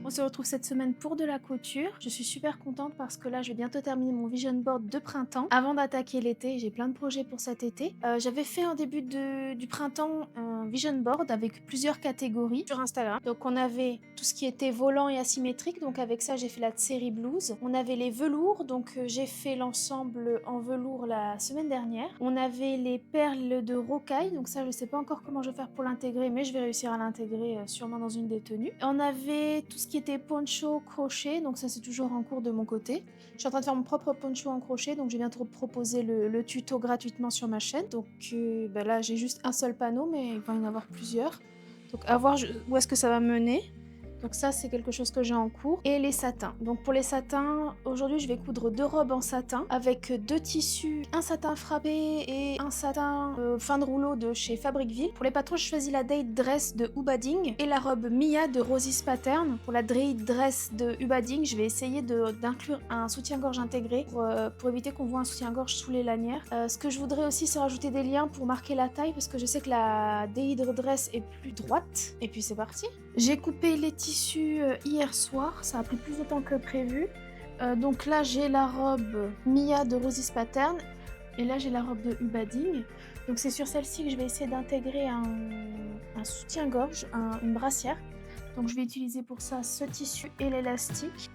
On se retrouve cette semaine pour de la couture. Je suis super contente parce que là, je vais bientôt terminer mon vision board de printemps. Avant d'attaquer l'été, j'ai plein de projets pour cet été. J'avais fait en début du printemps un vision board avec plusieurs catégories sur Instagram. Donc on avait tout ce qui était volant et asymétrique. Donc avec ça, j'ai fait la série blues. On avait les velours. Donc j'ai fait l'ensemble en velours la semaine dernière. On avait les perles de rocaille. Donc ça, je sais pas encore comment je vais faire pour l'intégrer, mais je vais réussir à l'intégrer sûrement dans une des tenues. On avait tout ce qui était poncho crochet, donc ça c'est toujours en cours de mon côté. Je suis en train de faire mon propre poncho en crochet, donc j'ai bientôt proposé le tuto gratuitement sur ma chaîne. Donc là j'ai juste un seul panneau, mais il va y en avoir plusieurs. Donc à voir où est-ce que ça va mener. Donc ça c'est quelque chose que j'ai en cours. Et les satins. Donc pour les satins, aujourd'hui je vais coudre 2 robes en satin avec 2 tissus, un satin frappé et un satin fin de rouleau de chez Fabriqueville. Pour les patrons, je choisis la Date Dress de Ubading et la robe Mia de Rosie's Pattern. Pour la Date Dress de Ubading, je vais essayer d'inclure un soutien-gorge intégré pour éviter qu'on voit un soutien-gorge sous les lanières. Ce que je voudrais aussi, c'est rajouter des liens pour marquer la taille parce que je sais que la Date Dress est plus droite. Et puis c'est parti. J'ai coupé les tissus hier soir, ça a pris plus de temps que prévu. Donc là j'ai la robe Mia de Rosie's Pattern et là j'ai la robe de Ubading. Donc c'est sur celle-ci que je vais essayer d'intégrer un soutien-gorge, une brassière. Donc je vais utiliser pour ça ce tissu et l'élastique.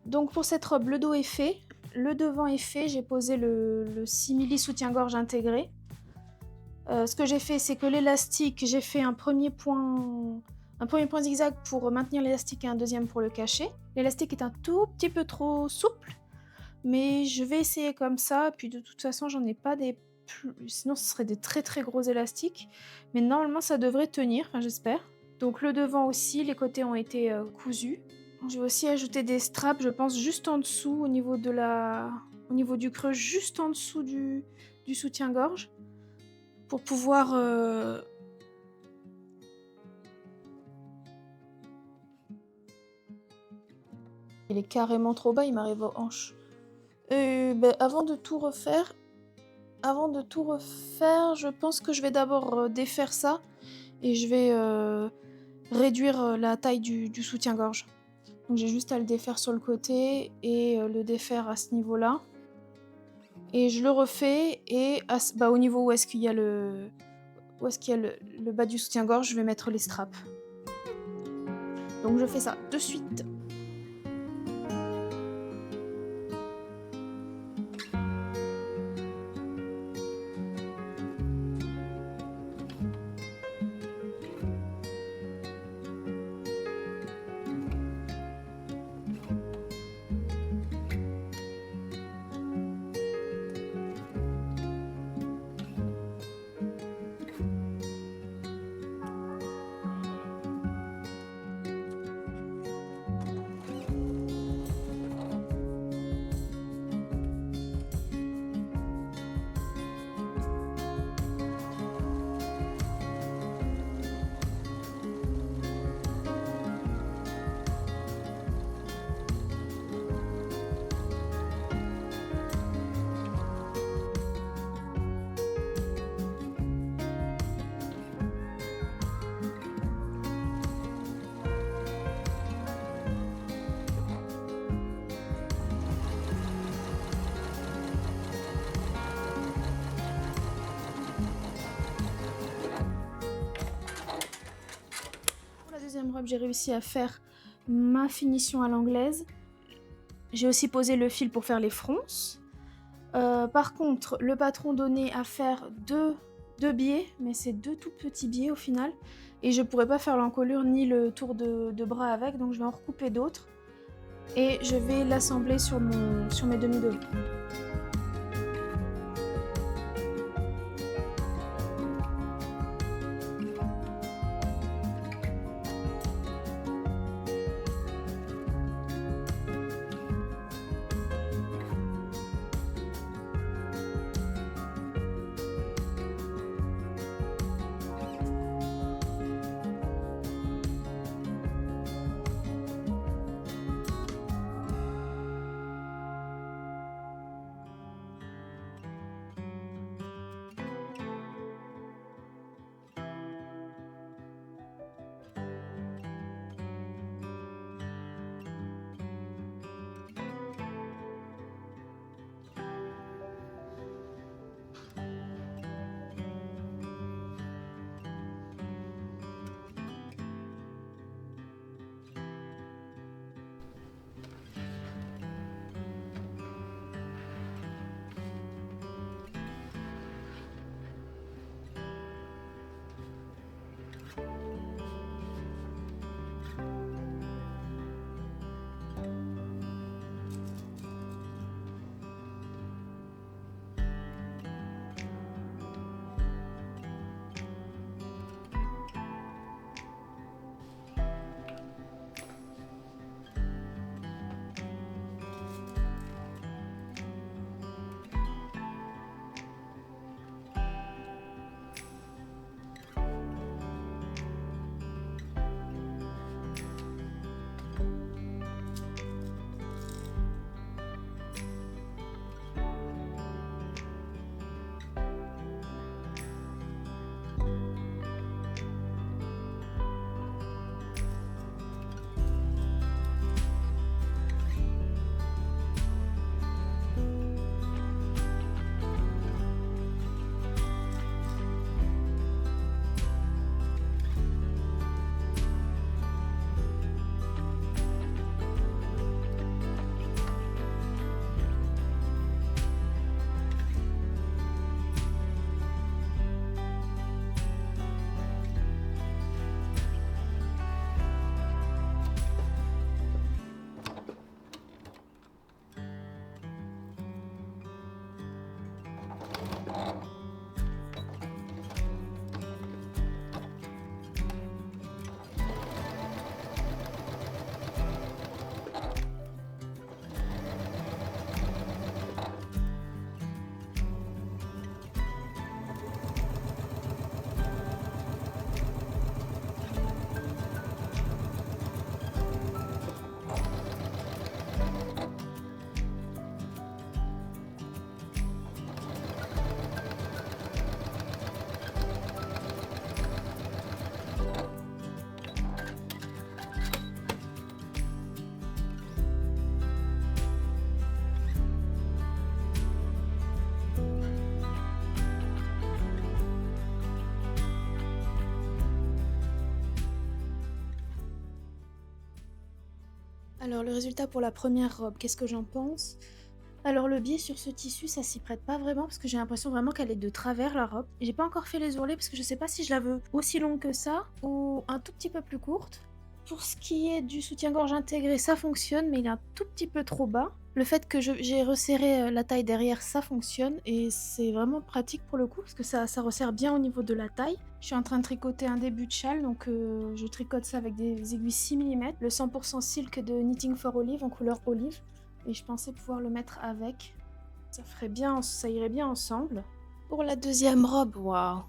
Donc pour cette robe, le dos est fait, le devant est fait, j'ai posé le simili soutien-gorge intégré. Ce que j'ai fait, c'est que l'élastique, j'ai fait un premier point zigzag pour maintenir l'élastique et un deuxième pour le cacher. L'élastique est un tout petit peu trop souple, mais je vais essayer comme ça, puis de toute façon j'en ai pas des plus... Sinon ce serait des très très gros élastiques, mais normalement ça devrait tenir, enfin j'espère. Donc le devant aussi, les côtés ont été cousus. Je vais aussi ajouter des straps, je pense, juste en dessous, au niveau du creux, juste en dessous du soutien-gorge, pour pouvoir... Il est carrément trop bas, il m'arrive aux hanches. Avant de tout refaire, je pense que je vais d'abord défaire ça, et je vais réduire la taille du soutien-gorge. Donc j'ai juste à le défaire sur le côté et le défaire à ce niveau-là. Et je le refais et au niveau où est-ce qu'il y a le bas du soutien-gorge, je vais mettre les straps. Donc je fais ça de suite. deuxième robe, j'ai réussi à faire ma finition à l'anglaise. J'ai aussi posé le fil pour faire les fronces. Par contre, le patron donnait à faire deux biais, mais c'est deux tout petits biais au final. Et je pourrais pas faire l'encolure ni le tour de bras avec, donc je vais en recouper d'autres. Et je vais l'assembler sur mes demi-dos. Alors le résultat pour la première robe, qu'est-ce que j'en pense? Alors le biais sur ce tissu, ça s'y prête pas vraiment parce que j'ai l'impression vraiment qu'elle est de travers la robe. J'ai pas encore fait les ourlets parce que je sais pas si je la veux aussi longue que ça ou un tout petit peu plus courte. Pour ce qui est du soutien-gorge intégré, ça fonctionne, mais il est un tout petit peu trop bas. Le fait que j'ai resserré la taille derrière, ça fonctionne et c'est vraiment pratique pour le coup parce que ça resserre bien au niveau de la taille. Je suis en train de tricoter un début de châle, donc je tricote ça avec des aiguilles 6 mm, le 100% silk de Knitting for Olive en couleur olive. Et je pensais pouvoir le mettre avec. Ça irait bien ensemble. Pour la deuxième robe, waouh!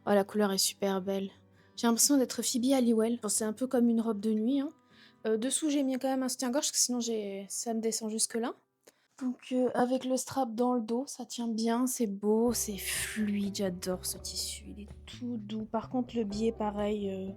Oh, la couleur est super belle. J'ai l'impression d'être Phoebe Halliwell. Enfin, c'est un peu comme une robe de nuit, hein. Dessous, j'ai mis quand même un soutien-gorge, parce que sinon ça me descend jusque-là. Donc, avec le strap dans le dos, ça tient bien, c'est beau, c'est fluide, j'adore ce tissu, il est tout doux. Par contre, le biais, pareil,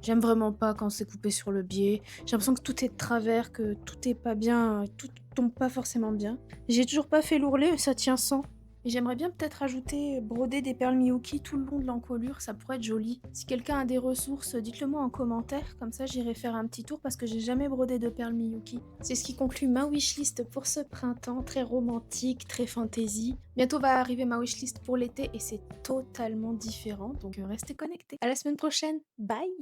j'aime vraiment pas quand c'est coupé sur le biais. J'ai l'impression que tout est de travers, que tout est pas bien, tout tombe pas forcément bien. J'ai toujours pas fait l'ourlet, ça tient sans. Et j'aimerais bien peut-être ajouter, broder des perles Miyuki tout le long de l'encolure, ça pourrait être joli. Si quelqu'un a des ressources, dites-le moi en commentaire, comme ça j'irai faire un petit tour parce que j'ai jamais brodé de perles Miyuki. C'est ce qui conclut ma wishlist pour ce printemps, très romantique, très fantasy. Bientôt va arriver ma wishlist pour l'été et c'est totalement différent, donc restez connectés. À la semaine prochaine, bye!